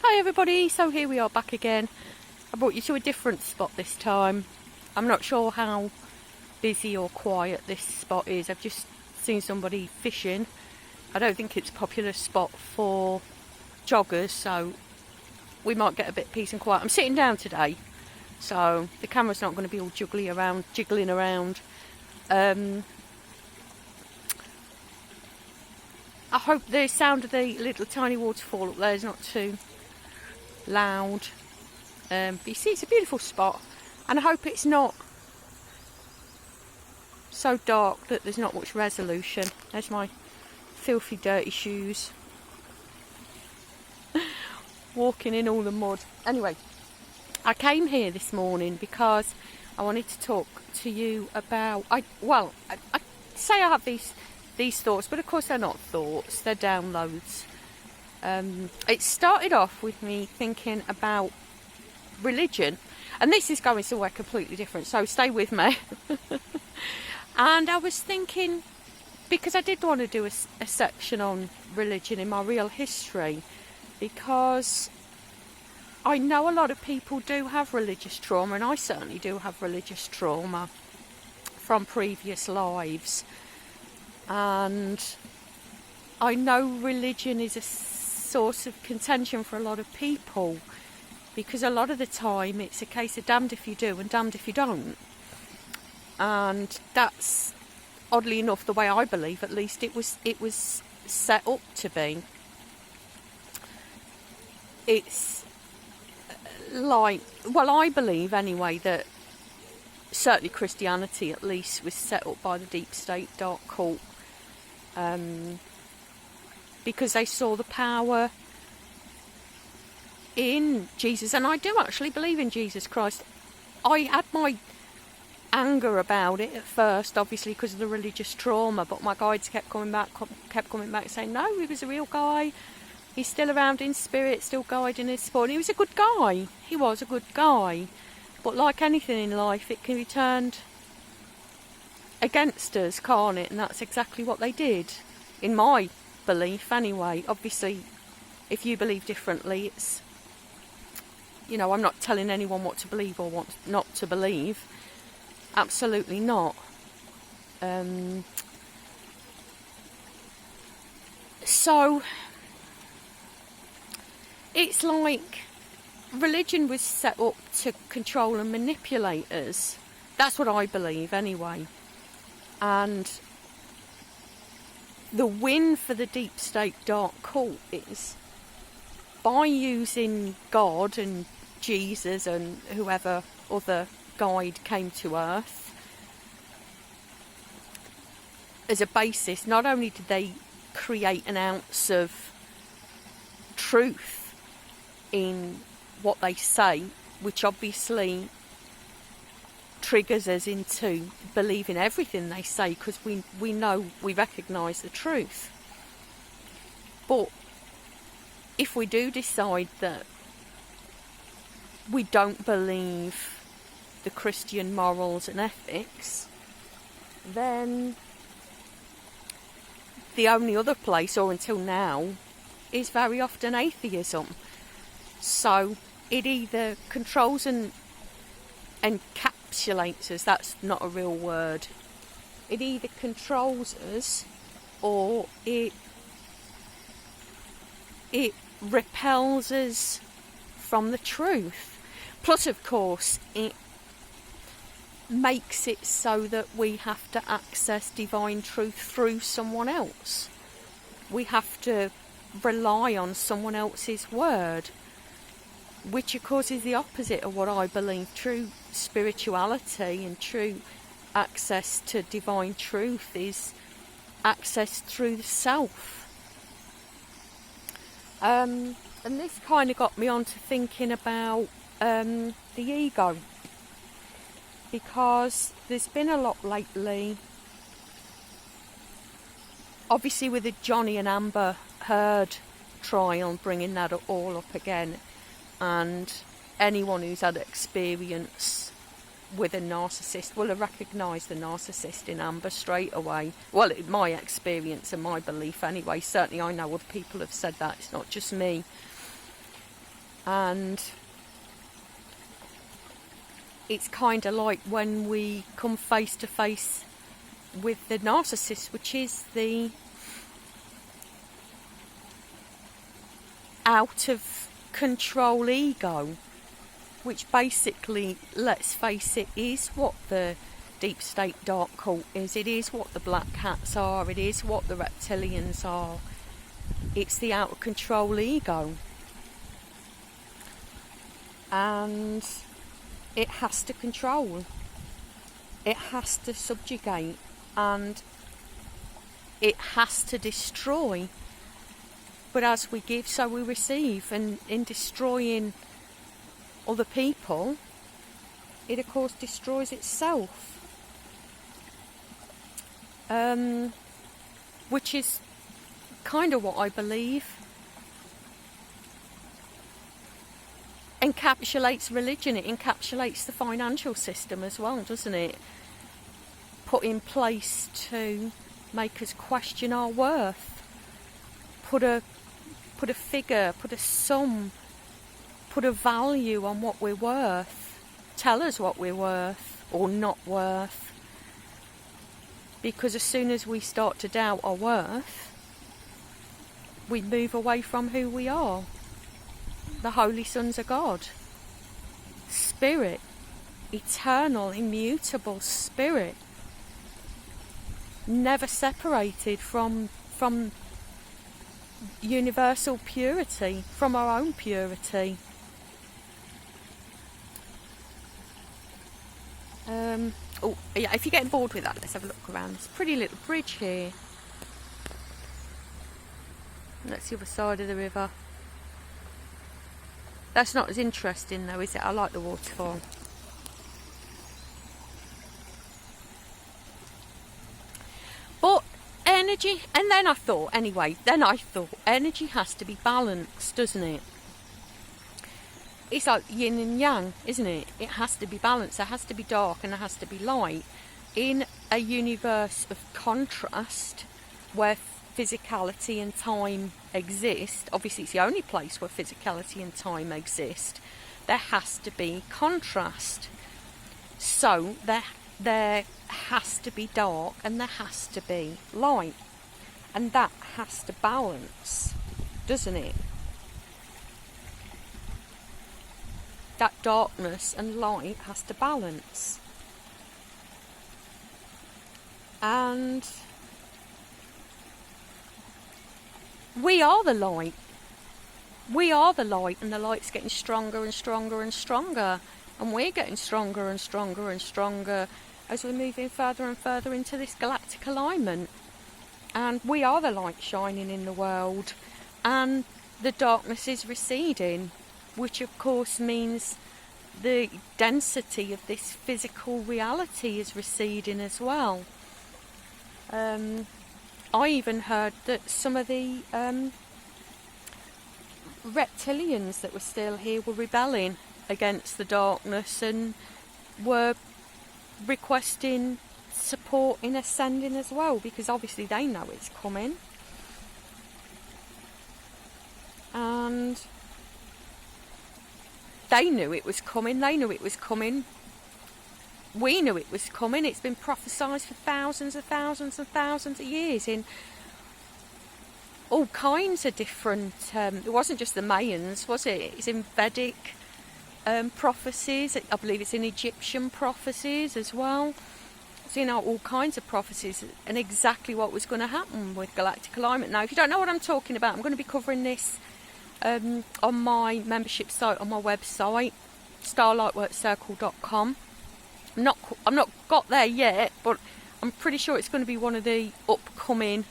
Hi everybody, so here we are back again. I brought you to a different spot this time. I'm not sure how busy or quiet this spot is. I've just seen somebody fishing. I don't think it's a popular spot for joggers, so we might get a bit peace and quiet. I'm sitting down today, so the camera's not going to be all jiggling around. I hope the sound of the little tiny waterfall up there is not too loud. But you see, it's a beautiful spot, and I hope it's not so dark that there's not much resolution. There's my filthy dirty shoes walking in all the mud. Anyway, I came here this morning because I wanted to talk to you about I say I have these thoughts, but of course they're not thoughts, they're downloads. It started off with me thinking about religion, and this is going somewhere completely different, so stay with me. And I was thinking, because I did want to do a section on religion in my real history, because I know a lot of people do have religious trauma, and I certainly do have religious trauma from previous lives. And I know religion is a source of contention for a lot of people, because a lot of the time it's a case of damned if you do and damned if you don't. And that's, oddly enough, the way I believe, at least, it was set up to be. It's like, well, I believe anyway that certainly Christianity at least was set up by the deep state dark cult, because they saw the power in Jesus. And I do actually believe in Jesus Christ. I had my anger about it at first, obviously because of the religious trauma, but my guides kept coming back saying, no, he was a real guy, he's still around in spirit, still guiding his sport. And he was a good guy, but like anything in life, it can be turned against us, can't it? And that's exactly what they did, in my belief anyway. Obviously, if you believe differently, it's, you know, I'm not telling anyone what to believe or what not to believe. Absolutely not. So it's like religion was set up to control and manipulate us. That's what I believe anyway. And the win for the deep state dark cult is by using God and Jesus and whoever other guide came to earth as a basis. Not only did they create an ounce of truth in what they say, which obviously triggers us into believing everything they say, because we know, we recognise the truth. But if we do decide that we don't believe the Christian morals and ethics, then the only other place, or until now, is very often atheism. So it either controls and encapsulates us, that's not a real word, it either controls us or it repels us from the truth. Plus, of course, it makes it so that we have to access divine truth through someone else. We have to rely on someone else's word, which of course is the opposite of what I believe true spirituality and true access to divine truth is. Access through the self. And this kind of got me on to thinking about the ego, because there's been a lot lately, obviously with the Johnny and Amber Heard trial, bringing that all up again, and anyone who's had experience with a narcissist will have recognised the narcissist in Amber straight away. Well, my experience and my belief anyway, certainly I know other people have said that, it's not just me. And it's kind of like when we come face to face with the narcissist, which is the out of control ego, which basically, let's face it, is what the deep state dark cult is. It is what the black hats are. It is what the reptilians are. It's the out of control ego. And it has to control. It has to subjugate. And it has to destroy. But as we give, so we receive. And in destroying other people, it of course destroys itself. Which is kind of what I believe encapsulates religion. It encapsulates the financial system as well, doesn't it? Put in place to make us question our worth. Put a figure, put a sum, put a value on what we're worth. Tell us what we're worth or not worth. Because as soon as we start to doubt our worth, we move away from who we are. The holy sons of God. Spirit. Eternal, immutable spirit. Never separated from universal purity, from our own purity. Oh, yeah, if you're getting bored with that, let's have a look around. This pretty little bridge here. That's the other side of the river. That's not as interesting though, is it? I like the waterfall. But energy, and then I thought, energy has to be balanced, doesn't it? It's like yin and yang, isn't it? It has to be balanced. There has to be dark and there has to be light. In a universe of contrast, where physicality and time exist, obviously it's the only place where physicality and time exist, there has to be contrast. So there has to be dark and there has to be light. And that has to balance, doesn't it? That darkness and light has to balance. And we are the light. We are the light, and the light's getting stronger and stronger and stronger. And we're getting stronger and stronger and stronger as we're moving further and further into this galactic alignment. And we are the light shining in the world. And the darkness is receding, which of course means the density of this physical reality is receding as well. I even heard that some of the reptilians that were still here were rebelling against the darkness and were requesting support in ascending as well, because obviously they know it's coming. And they knew it was coming. They knew it was coming. We knew it was coming. It's been prophesied for thousands and thousands and thousands of years in all kinds of different... it wasn't just the Mayans, was it? It's in Vedic prophecies. I believe it's in Egyptian prophecies as well. So, you know, all kinds of prophecies and exactly what was going to happen with galactic alignment. Now, if you don't know what I'm talking about, I'm going to be covering this on my membership site, on my website, starlightworkcircle.com. I'm not got there yet, but I'm pretty sure it's going to be one of the upcoming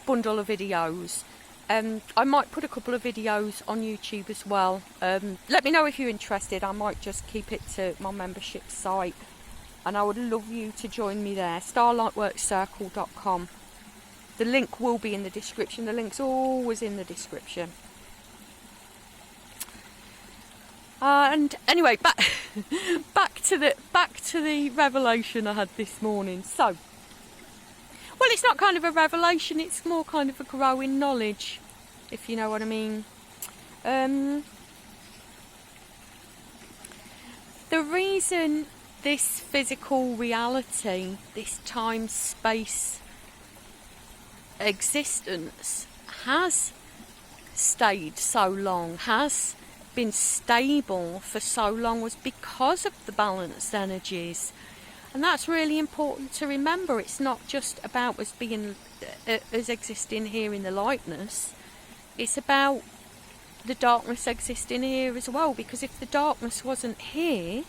bundle of videos. I might put a couple of videos on YouTube as well. Let me know if you're interested. I might just keep it to my membership site, and I would love you to join me there. starlightworkcircle.com. The link will be in the description. The link's always in the description. And anyway, back to the revelation I had this morning. So, well, it's not kind of a revelation. It's more kind of a growing knowledge, if you know what I mean. The reason this physical reality, this time-space existence has stayed so long, has been stable for so long, was because of the balanced energies. And that's really important to remember. It's not just about us being us existing here in the lightness. It's about the darkness existing here as well, because if the darkness wasn't here,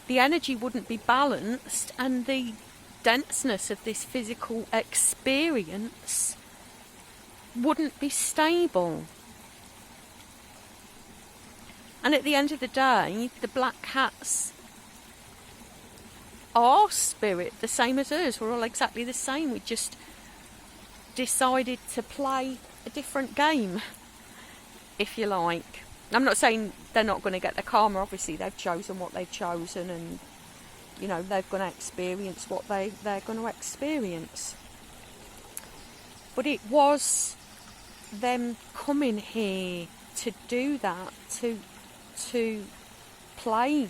the energy wouldn't be balanced, and the denseness of this physical experience wouldn't be stable. And at the end of the day, the black hats are spirit, the same as us. We're all exactly the same. We just decided to play a different game, if you like. I'm not saying they're not going to get the karma. Obviously, they've chosen what they've chosen, and you know, they're going to experience what they're going to experience. But it was them coming here to do that, to play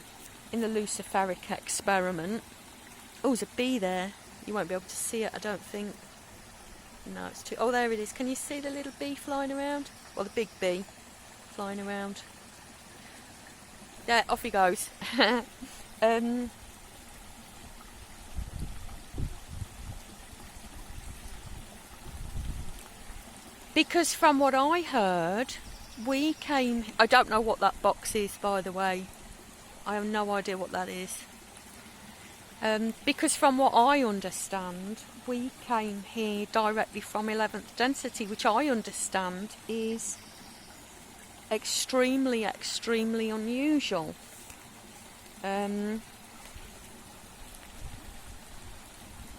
in the Luciferic experiment. Oh, there's a bee there. You won't be able to see it, I don't think. No, it's too... Oh, there it is. Can you see the little bee flying around? Well, the big bee flying around. Yeah, off he goes. Because from what I heard, we came... I don't know what that box is, by the way. I have no idea what that is. Because from what I understand, we came here directly from 11th density, which I understand is extremely, extremely unusual. I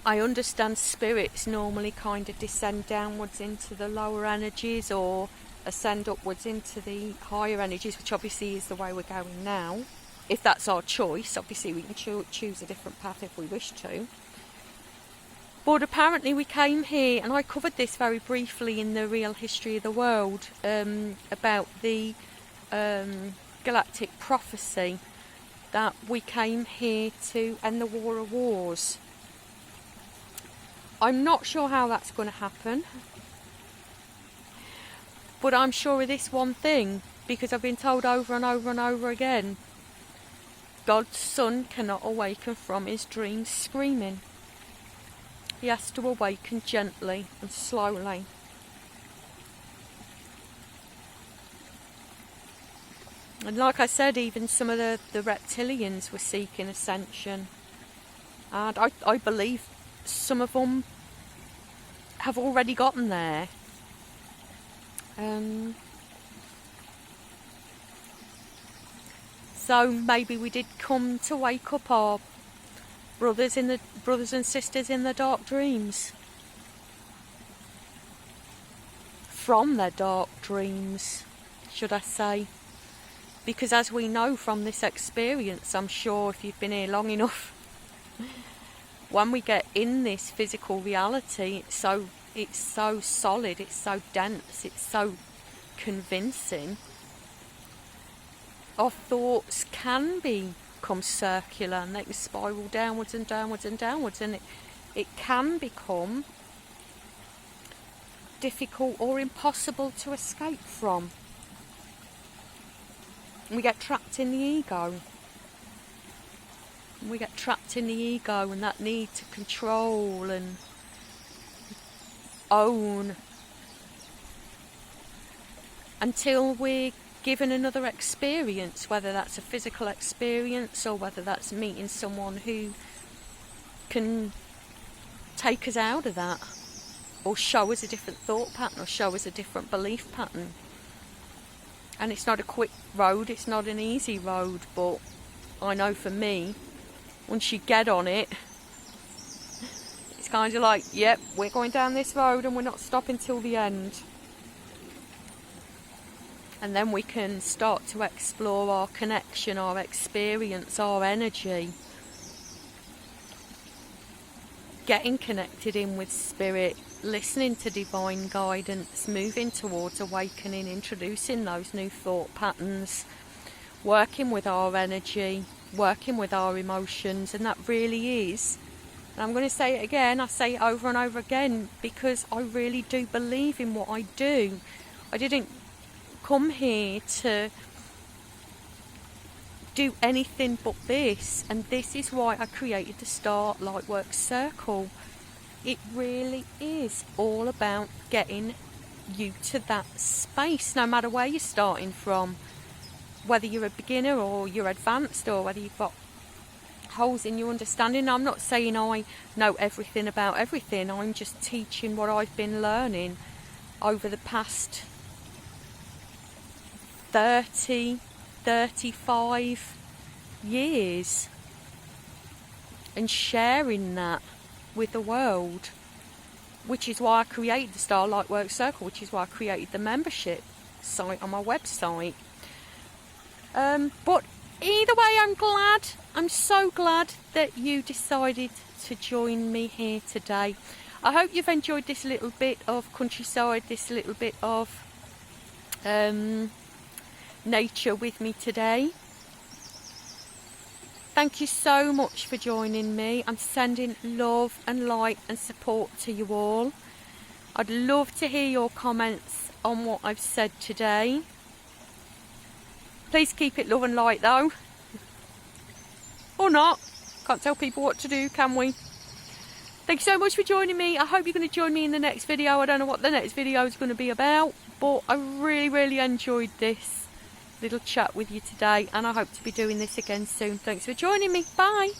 understand spirits normally kind of descend downwards into the lower energies, or ascend upwards into the higher energies, which obviously is the way we're going now. If that's our choice, obviously we can choose a different path if we wish to. But apparently we came here, and I covered this very briefly in the Real History of the World, about the galactic prophecy, that we came here to end the War of Wars. I'm not sure how that's going to happen, but I'm sure of this one thing, because I've been told over and over and over again, God's son cannot awaken from his dreams screaming. He has to awaken gently and slowly. And like I said, even some of the reptilians were seeking ascension. And I believe some of them have already gotten there. So maybe we did come to wake up our brothers and sisters in the dark dreams. From their dark dreams, should I say. Because as we know from this experience, I'm sure if you've been here long enough, when we get in this physical reality, it's so solid, it's so dense, it's so convincing. Our thoughts can become circular, and they can spiral downwards and downwards and downwards, and it can become difficult or impossible to escape from. We get trapped in the ego. We get trapped in the ego and that need to control and own, until we're given another experience, whether that's a physical experience or whether that's meeting someone who can take us out of that, or show us a different thought pattern, or show us a different belief pattern. And it's not a quick road, it's not an easy road, but I know for me, once you get on it, it's kind of like, yep, we're going down this road and we're not stopping till the end. And then we can start to explore our connection, our experience, our energy. Getting connected in with spirit, listening to divine guidance, moving towards awakening, introducing those new thought patterns, working with our energy, working with our emotions. And that really is, and I'm going to say it again, I say it over and over again, because I really do believe in what I do. I didn't come here to do anything but this, and this is why I created the Star Lightwork Circle. It really is all about getting you to that space, no matter where you're starting from, whether you're a beginner or you're advanced, or whether you've got holes in your understanding. I'm not saying I know everything about everything. I'm just teaching what I've been learning over the past 30, 35 years, and sharing that with the world, which is why I created the Star Lightwork Circle, which is why I created the membership site on my website. But either way, I'm so glad that you decided to join me here today. I hope you've enjoyed this little bit of countryside, this little bit of nature with me today. Thank you so much for joining me. I'm sending love and light and support to you all. I'd love to hear your comments on what I've said today. Please keep it love and light though. Or not. Can't tell people what to do, can we? Thank you so much for joining me. I hope you're going to join me in the next video. I don't know what the next video is going to be about, but I really enjoyed this little chat with you today, and I hope to be doing this again soon. Thanks for joining me. Bye.